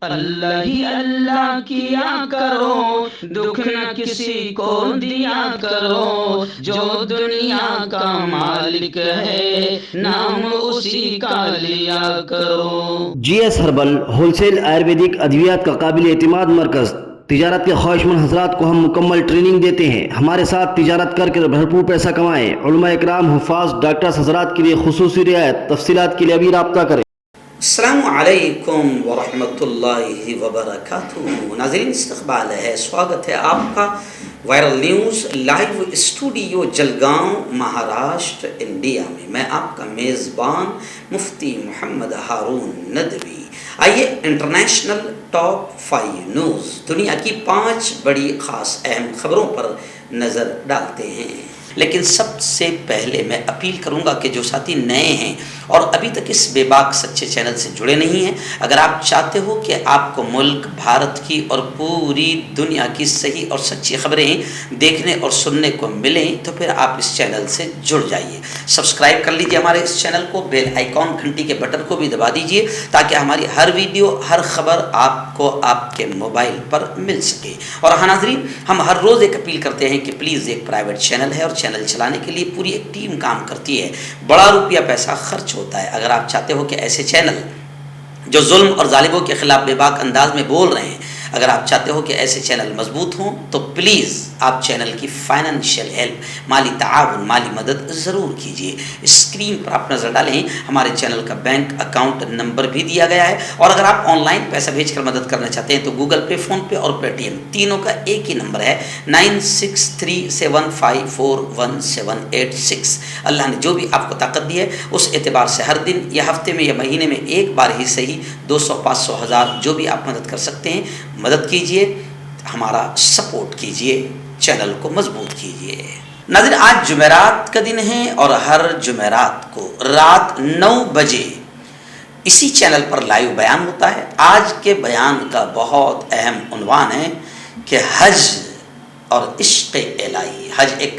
اللہ ہی اللہ کیا کرو، دکھ نہ کسی کو دیا کرو، جو دنیا کا مالک ہے نام اسی کا لیا کرو۔ G S herbal wholesale Ayurvedic ادویات کا قابل اعتماد مرکز۔ تجارت کے خواہشمند حضرات کو ہم مکمل ٹریننگ دیتے ہیں۔ ہمارے ساتھ تجارت کر کے بھرپور پیسہ کمائیں۔ علماء اکرام، حفاظ، ڈاکٹرز حضرات کے لیے خصوصی رعایت۔ تفصیلات کے لیے ابھی رابطہ کریں۔ السلام علیکم ورحمۃ اللہ وبرکاتہ۔ ناظرین، استقبال ہے، سواگت ہے آپ کا viral news live studio Jalgaon, Maharashtra, India میں۔ میں آپ کا میزبان مفتی محمد ہارون ندوی۔ آئیے انٹرنیشنل ٹاپ 5 نیوز، دنیا کی 5 بڑی خاص اہم خبروں پر نظر ڈالتے ہیں۔ لیکن سب سے پہلے میں اپیل کروں گا کہ جو ساتھی نئے ہیں اور ابھی تک اس بے باک سچے چینل سے جڑے نہیں ہیں، اگر آپ چاہتے ہو کہ آپ کو ملک بھارت کی اور پوری دنیا کی صحیح اور سچی خبریں دیکھنے اور سننے کو ملیں تو پھر آپ اس چینل سے جڑ جائیے۔ سبسکرائب کر لیجیے ہمارے اس چینل کو، بیل آئیکن گھنٹی کے بٹن کو بھی دبا دیجیے تاکہ ہماری ہر ویڈیو، ہر خبر آپ کو آپ کے موبائل پر مل سکے۔ اور ہاں ناظرین، ہم ہر روز ایک اپیل کرتے ہیں کہ پلیز، ایک پرائیویٹ چینل ہے اور چینل چلانے کے لیے پوری ایک ٹیم کام کرتی ہے، بڑا روپیہ پیسہ خرچ ہوتا ہے۔ اگر آپ چاہتے ہو کہ ایسے چینل جو ظلم اور ظالموں کے خلاف بے باک انداز میں بول رہے ہیں، اگر آپ چاہتے ہو کہ ایسے چینل مضبوط ہوں تو پلیز آپ چینل کی فائنینشیل ہیلپ، مالی تعاون، مالی مدد ضرور کیجیے۔ اسکرین پر آپ نظر ڈالیں، ہمارے چینل کا بینک اکاؤنٹ نمبر بھی دیا گیا ہے، اور اگر آپ آن لائن پیسہ بھیج کر مدد کرنا چاہتے ہیں تو گوگل پے، فون پے اور پے ٹی ایم تینوں کا ایک ہی نمبر ہے، 9637541786۔ اللہ نے جو بھی آپ کو طاقت دی ہے اس اعتبار سے ہر دن یا ہفتے میں یا مہینے میں ایک بار ہی صحیح 200، 500، 1000 جو بھی آپ مدد کر سکتے ہیں مدد کیجئے، ہمارا سپورٹ کیجئے، چینل کو مضبوط کیجئے۔ ناظرین، آج جمعرات کا دن ہے اور ہر جمعرات کو رات 9 بجے اسی چینل پر لائیو بیان ہوتا ہے۔ آج کے بیان کا بہت اہم عنوان ہے کہ حج اور عشق الہی۔ حج ایک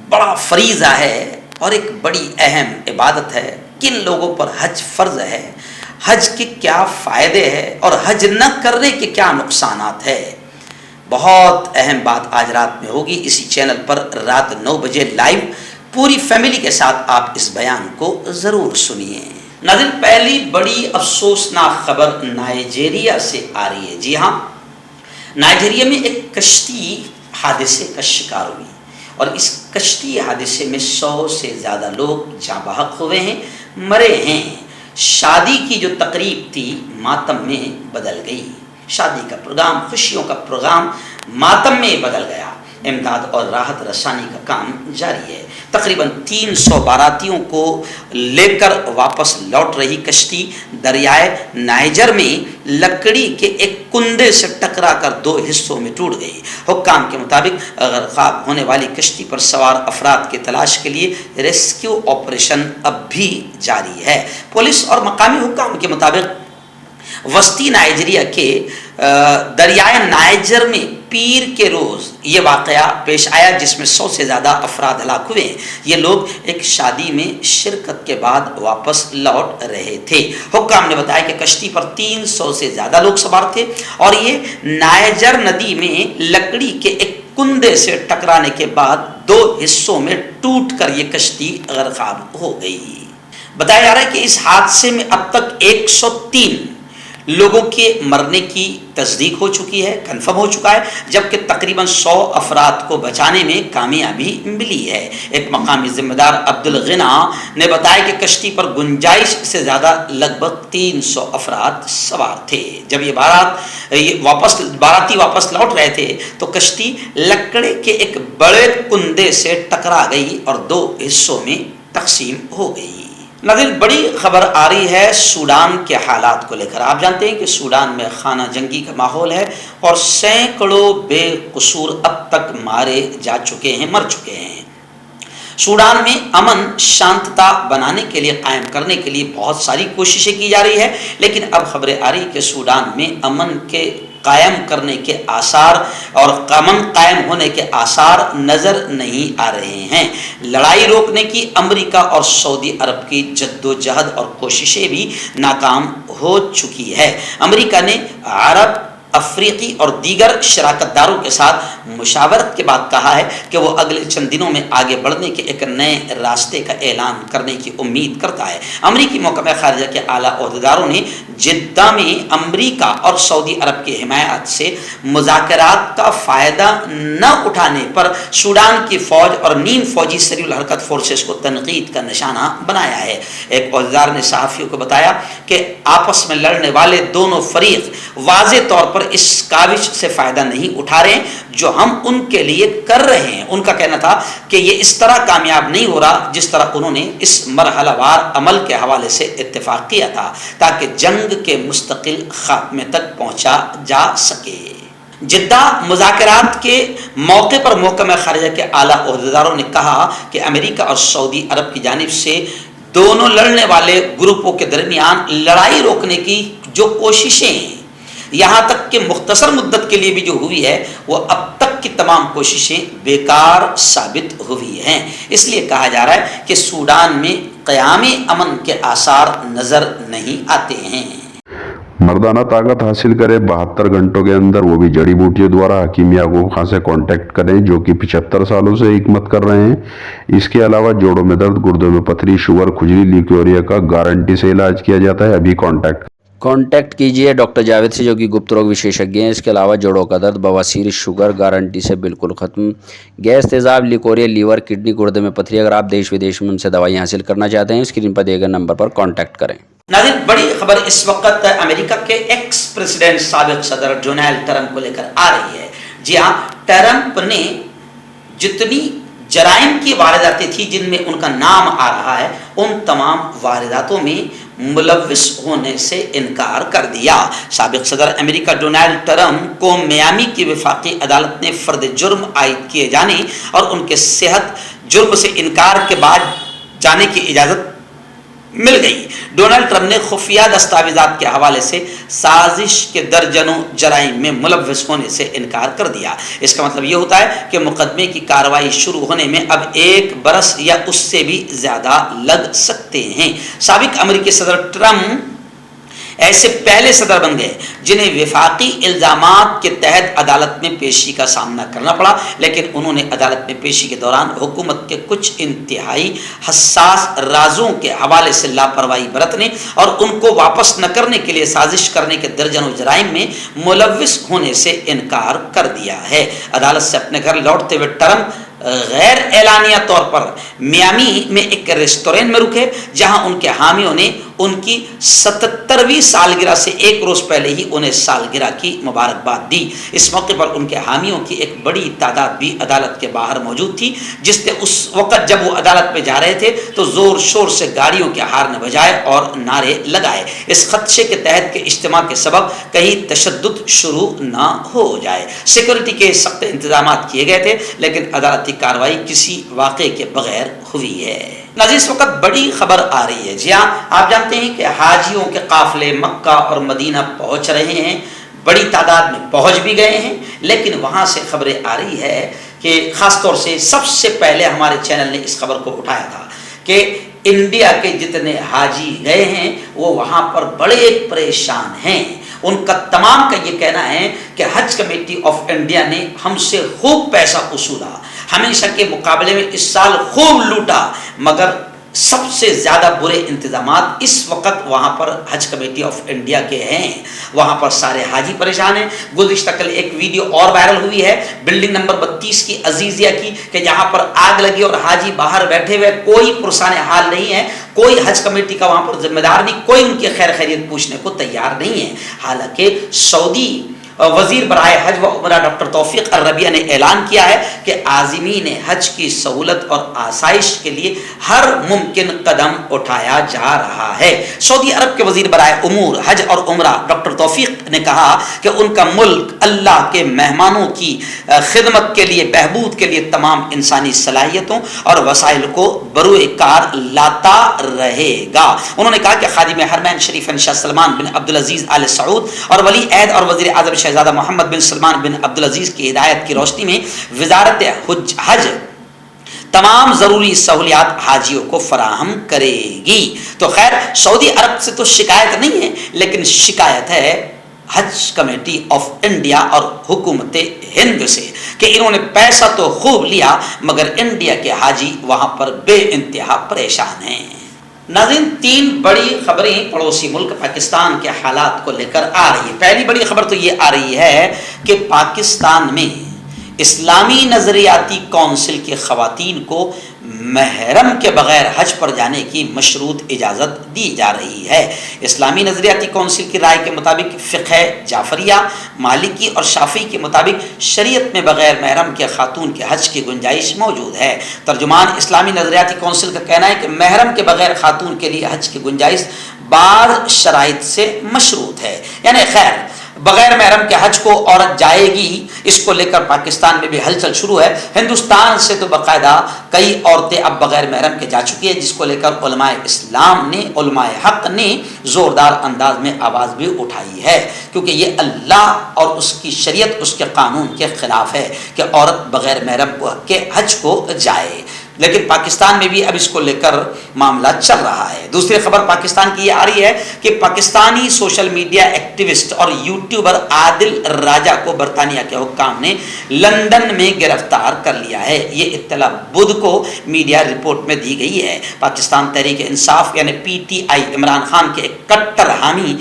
بڑا فریضہ ہے اور ایک بڑی اہم عبادت ہے۔ کن لوگوں پر حج فرض ہے، حج کے کیا فائدے ہیں اور حج نہ کرنے کے کیا نقصانات ہیں، بہت اہم بات آج رات میں ہوگی اسی چینل پر رات 9 بجے لائیو۔ پوری فیملی کے ساتھ آپ اس بیان کو ضرور سنیے۔ ناظرین، پہلی بڑی افسوسناک خبر نائجیریا سے آ رہی ہے۔ جی ہاں، نائجیریا میں ایک کشتی حادثے کا شکار ہوئی اور اس کشتی حادثے میں 100 سے زیادہ لوگ جاں بحق ہوئے ہیں، مرے ہیں۔ شادی کی جو تقریب تھی ماتم میں بدل گئی۔ شادی کا پروگرام، خوشیوں کا پروگرام ماتم میں بدل گیا۔ امداد اور راحت رسانی کا کام جاری ہے۔ تقریباً 300 باراتیوں کو لے کر واپس لوٹ رہی کشتی دریائے نائجر میں لکڑی کے ایک کندے سے ٹکرا کر 2 حصوں میں ٹوٹ گئی۔ حکام کے مطابق غرق ہونے والی کشتی پر سوار افراد کی تلاش کے لیے ریسکیو آپریشن اب بھی جاری ہے۔ پولیس اور مقامی حکام کے مطابق وسطی نائجیریا کے دریائے نائجر میں پیر کے روز یہ واقعہ پیش آیا جس میں 100 سے زیادہ افراد ہلاک ہوئے ہیں۔ یہ لوگ ایک شادی میں شرکت کے بعد واپس لوٹ رہے تھے۔ حکام نے بتایا کہ کشتی پر 300 سے زیادہ لوگ سوار تھے اور یہ نائجر ندی میں لکڑی کے ایک کندے سے ٹکرانے کے بعد 2 حصوں میں ٹوٹ کر یہ کشتی غرقاب ہو گئی۔ بتایا جا رہا ہے کہ اس حادثے میں اب تک 103 لوگوں کے مرنے کی تصدیق ہو چکی ہے، کنفرم ہو چکا ہے، جبکہ تقریباً 100 افراد کو بچانے میں کامیابی ملی ہے۔ ایک مقامی ذمہ دار عبدالغنا نے بتایا کہ کشتی پر گنجائش سے زیادہ لگ بھگ 300 افراد سوار تھے۔ جب یہ باراتی واپس لوٹ رہے تھے تو کشتی لکڑے کے ایک بڑے کندے سے ٹکرا گئی اور 2 حصوں میں تقسیم ہو گئی۔ ناظرین، بڑی خبر آ رہی ہے سوڈان کے حالات کو لے کر۔ آپ جانتے ہیں کہ سوڈان میں خانہ جنگی کا ماحول ہے اور سینکڑوں بے قصور اب تک مارے جا چکے ہیں، مر چکے ہیں۔ سوڈان میں امن شانتتا بنانے کے لیے، قائم کرنے کے لیے بہت ساری کوششیں کی جا رہی ہے، لیکن اب خبریں آ رہی کہ سوڈان میں امن کے قائم کرنے کے آثار اور امن قائم ہونے کے آثار نظر نہیں آ رہے ہیں۔ لڑائی روکنے کی امریکہ اور سعودی عرب کی جدوجہد اور کوششیں بھی ناکام ہو چکی ہے۔ امریکہ نے عرب، افریقی اور دیگر شراکت داروں کے ساتھ مشاورت کے بعد کہا ہے کہ وہ اگلے چند دنوں میں آگے بڑھنے کے ایک نئے راستے کا اعلان کرنے کی امید کرتا ہے۔ امریکی محکمہ خارجہ کے اعلیٰ عہدیداروں نے جدہ میں امریکہ اور سعودی عرب کی حمایت سے مذاکرات کا فائدہ نہ اٹھانے پر سوڈان کی فوج اور نیم فوجی سریع الحرکت فورسز کو تنقید کا نشانہ بنایا ہے۔ ایک عہدیدار نے صحافیوں کو بتایا کہ آپس میں لڑنے والے دونوں فریق واضح طور پر اس کاوش سے فائدہ نہیں اٹھا رہے جو ہم ان کے لیے کر رہے ہیں۔ ان کا کہنا تھا کہ یہ اس طرح کامیاب نہیں ہو رہا جس طرح انہوں نے اس مرحلہ وار عمل کے حوالے سے اتفاق کیا تھا تاکہ جنگ کے مستقل خاتمے تک پہنچا جا سکے۔ جدہ مذاکرات کے موقع پر محکمہ خارجہ کے اعلیٰ عہدیداروں نے کہا کہ امریکہ اور سعودی عرب کی جانب سے دونوں لڑنے والے گروپوں کے درمیان لڑائی روکنے کی جو کوششیں ہیں، یہاں تک کہ مختصر مدت کے لیے بھی جو ہوئی ہے، وہ اب تک کی تمام کوششیں بیکار ثابت ہوئی ہیں۔ اس لیے کہا جا رہا ہے کہ سوڈان میں قیام امن کے آثار نظر نہیں آتے ہیں۔ مردانہ طاقت حاصل کرے 72 گھنٹوں کے اندر، وہ بھی جڑی بوٹیوں دوارا۔ حکیم یعقوب خان سے کانٹیکٹ کریں جو کہ 75 سالوں سے حکمت کر رہے ہیں۔ اس کے علاوہ جوڑوں میں درد، گردوں میں پتھری، شوگر، کھجلی، لیکوریا کا گارنٹی سے علاج کیا جاتا ہے۔ ابھی کانٹیکٹ کیجئے ڈاکٹر جاوید سے جو کہ گپت روگ وشیشجঞ ہیں۔ اس کے علاوہ جوڑوں کا درد، بواسیر، شوگر گارنٹی سے بالکل ختم، گیس، تیزاب، لیکوریا، لیور، کڈنی، گردے میں پتھری۔ اگر آپ دیش ودیش میں ان سے دوائیں حاصل کرنا چاہتے ہیں، اسکرین پر دیے گئے نمبر پر کانٹیکٹ کریں۔ ناظرین، بڑی خبر اس وقت امریکہ کے ایکس پریزیڈنٹ سابق صدر ڈونلڈ ٹرمپ کو لے کر آ رہی ہے۔ جی ہاں، ٹرمپ نے جتنی جرائم کی وارداتیں تھیں جن میں ان کا نام آ رہا ہے، ان تمام وارداتوں میں ملوث ہونے سے انکار کر دیا۔ سابق صدر امریکہ ڈونلڈ ٹرمپ کو میامی کی وفاقی عدالت نے فرد جرم عائد کیے جانے اور ان کے صحت جرم سے انکار کے بعد جانے کی اجازت مل گئی۔ ڈونلڈ ٹرمپ نے خفیہ دستاویزات کے حوالے سے سازش کے درجنوں جرائم میں ملوث ہونے سے انکار کر دیا۔ اس کا مطلب یہ ہوتا ہے کہ مقدمے کی کارروائی شروع ہونے میں اب 1 برس یا اس سے بھی زیادہ لگ سکتے ہیں۔ سابق امریکی صدر ٹرمپ ایسے پہلے صدر بن گئے جنہیں وفاقی الزامات کے تحت عدالت میں پیشی کا سامنا کرنا پڑا، لیکن انہوں نے عدالت میں پیشی کے دوران حکومت کے کچھ انتہائی حساس رازوں کے حوالے سے لاپرواہی برتنے اور ان کو واپس نہ کرنے کے لیے سازش کرنے کے درجنوں جرائم میں ملوث ہونے سے انکار کر دیا ہے۔ عدالت سے اپنے گھر لوٹتے ہوئے ٹرمپ غیر اعلانیہ طور پر میامی میں ایک ریسٹورینٹ میں رکے، جہاں ان کے حامیوں نے ان کی 77ویں سالگرہ سے 1 روز پہلے ہی انہیں سالگرہ کی مبارکباد دی۔ اس موقع پر ان کے حامیوں کی ایک بڑی تعداد بھی عدالت کے باہر موجود تھی، جس نے اس وقت جب وہ عدالت میں جا رہے تھے تو زور شور سے گاڑیوں کے ہارن بجائے اور نعرے لگائے، اس خدشے کے تحت کہ اجتماع کے سبب کہیں تشدد شروع نہ ہو جائے۔ سیکورٹی کے سخت انتظامات کیے گئے تھے، لیکن عدالتی کارروائی کسی واقعے کے بغیر ہوئی ہے۔ ناظرین، اس وقت بڑی خبر آ رہی ہے۔ جی ہاں، آپ جانتے ہیں کہ حاجیوں کے قافلے مکہ اور مدینہ پہنچ رہے ہیں، بڑی تعداد میں پہنچ بھی گئے ہیں، لیکن وہاں سے خبریں آ رہی ہے کہ خاص طور سے سب سے پہلے ہمارے چینل نے اس خبر کو اٹھایا تھا کہ انڈیا کے جتنے حاجی گئے ہیں وہ وہاں پر بڑے پریشان ہیں۔ ان کا تمام کا یہ کہنا ہے کہ حج کمیٹی آف انڈیا نے ہم سے خوب پیسہ وصولا، ہمیشہ کے مقابلے میں اس سال خوب لوٹا، مگر سب سے زیادہ برے انتظامات اس وقت وہاں پر حج کمیٹی آف انڈیا کے ہیں۔ وہاں پر سارے حاجی پریشان ہیں۔ گزشتہ کل ایک ویڈیو اور وائرل ہوئی ہے بلڈنگ نمبر 32 کی عزیزیہ کی، کہ جہاں پر آگ لگی اور حاجی باہر بیٹھے ہوئے، کوئی پرسان حال نہیں ہے، کوئی حج کمیٹی کا وہاں پر ذمہ دار نہیں، کوئی ان کی خیر خیریت پوچھنے کو تیار نہیں ہے۔ حالانکہ سعودی وزیر برائے حج و عمرہ ڈاکٹر توفیق الربیع نے اعلان کیا ہے کہ عازمین حج کی سہولت اور آسائش کے لیے ہر ممکن قدم اٹھایا جا رہا ہے۔ سعودی عرب کے وزیر برائے امور حج اور عمرہ ڈاکٹر توفیق نے کہا کہ ان کا ملک اللہ کے مہمانوں کی خدمت کے لیے، بہبود کے لیے تمام انسانی صلاحیتوں اور وسائل کو بروئے کار لاتا رہے گا۔ انہوں نے کہا کہ خادم حرمین شریفین شاہ سلمان بن عبدالعزیز آل سعود اور ولی عہد اور وزیر اعظم شہزادہ محمد بن سلمان بن عبدالعزیز کی ہدایت کی روشنی میں وزارت حج تمام ضروری سہولیات حاجیوں کو فراہم کرے گی۔ تو خیر سعودی عرب سے تو شکایت نہیں ہے، لیکن شکایت ہے حج کمیٹی آف انڈیا اور حکومت ہند سے کہ انہوں نے پیسہ تو خوب لیا مگر انڈیا کے حاجی وہاں پر بے انتہا پریشان ہیں۔ ناظرین، 3 بڑی خبریں پڑوسی ملک پاکستان کے حالات کو لے کر آ رہی ہیں۔ پہلی بڑی خبر تو یہ آ رہی ہے کہ پاکستان میں اسلامی نظریاتی کونسل کی خواتین کو محرم کے بغیر حج پر جانے کی مشروط اجازت دی جا رہی ہے۔ اسلامی نظریاتی کونسل کی رائے کے مطابق فقہ جعفریہ، مالکی اور شافعی کے مطابق شریعت میں بغیر محرم کے خاتون کے حج کی گنجائش موجود ہے۔ ترجمان اسلامی نظریاتی کونسل کا کہنا ہے کہ محرم کے بغیر خاتون کے لیے حج کی گنجائش بعض شرائط سے مشروط ہے، یعنی خیر بغیر محرم کے حج کو عورت جائے گی، اس کو لے کر پاکستان میں بھی ہلچل شروع ہے۔ ہندوستان سے تو باقاعدہ کئی عورتیں اب بغیر محرم کے جا چکی ہیں، جس کو لے کر علماء اسلام نے، علماء حق نے زوردار انداز میں آواز بھی اٹھائی ہے، کیونکہ یہ اللہ اور اس کی شریعت، اس کے قانون کے خلاف ہے کہ عورت بغیر محرم کے حج کو جائے۔ لیکن پاکستان میں بھی اب اس کو لے کر معاملہ چل رہا ہے۔ دوسری خبر پاکستان کی یہ آ رہی ہے کہ پاکستانی سوشل میڈیا ایکٹیوسٹ اور یوٹیوبر عادل راجہ کو برطانیہ کے حکام نے لندن میں گرفتار کر لیا ہے۔ یہ اطلاع بدھ کو میڈیا رپورٹ میں دی گئی ہے۔ پاکستان تحریک انصاف یعنی PTI عمران خان کے ایک کٹر حامی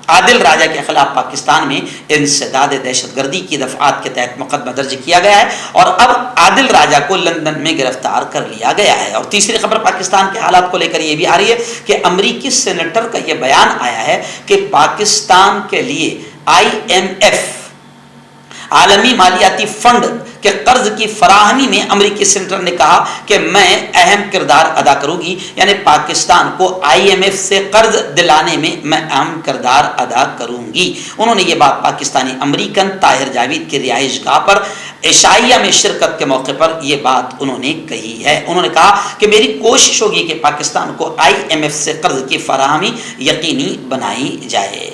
عادل راجہ کے خلاف پاکستان میں انسداد دہشت گردی کی دفعات کے تحت مقدمہ درج کیا گیا ہے اور اب عادل راجہ کو لندن میں گرفتار کر لیا گیا ہے۔ اور تیسری خبر پاکستان کے حالات کو لے کر یہ بھی آ رہی ہے کہ امریکی سینیٹر کا یہ بیان آیا ہے کہ پاکستان کے لیے IMF عالمی مالیاتی فنڈ کے قرض کی فراہمی میں امریکی سینیٹر نے کہا کہ میں اہم کردار ادا کروں گی، یعنی پاکستان کو IMF سے قرض دلانے میں میں اہم کردار ادا کروں گی۔ انہوں نے یہ بات پاکستانی امریکن طاہر جاوید کی رہائش گاہ پر عشائیہ میں شرکت کے موقع پر یہ بات انہوں نے کہی ہے۔ انہوں نے کہا کہ میری کوشش ہوگی کہ پاکستان کو IMF سے قرض کی فراہمی یقینی بنائی جائے۔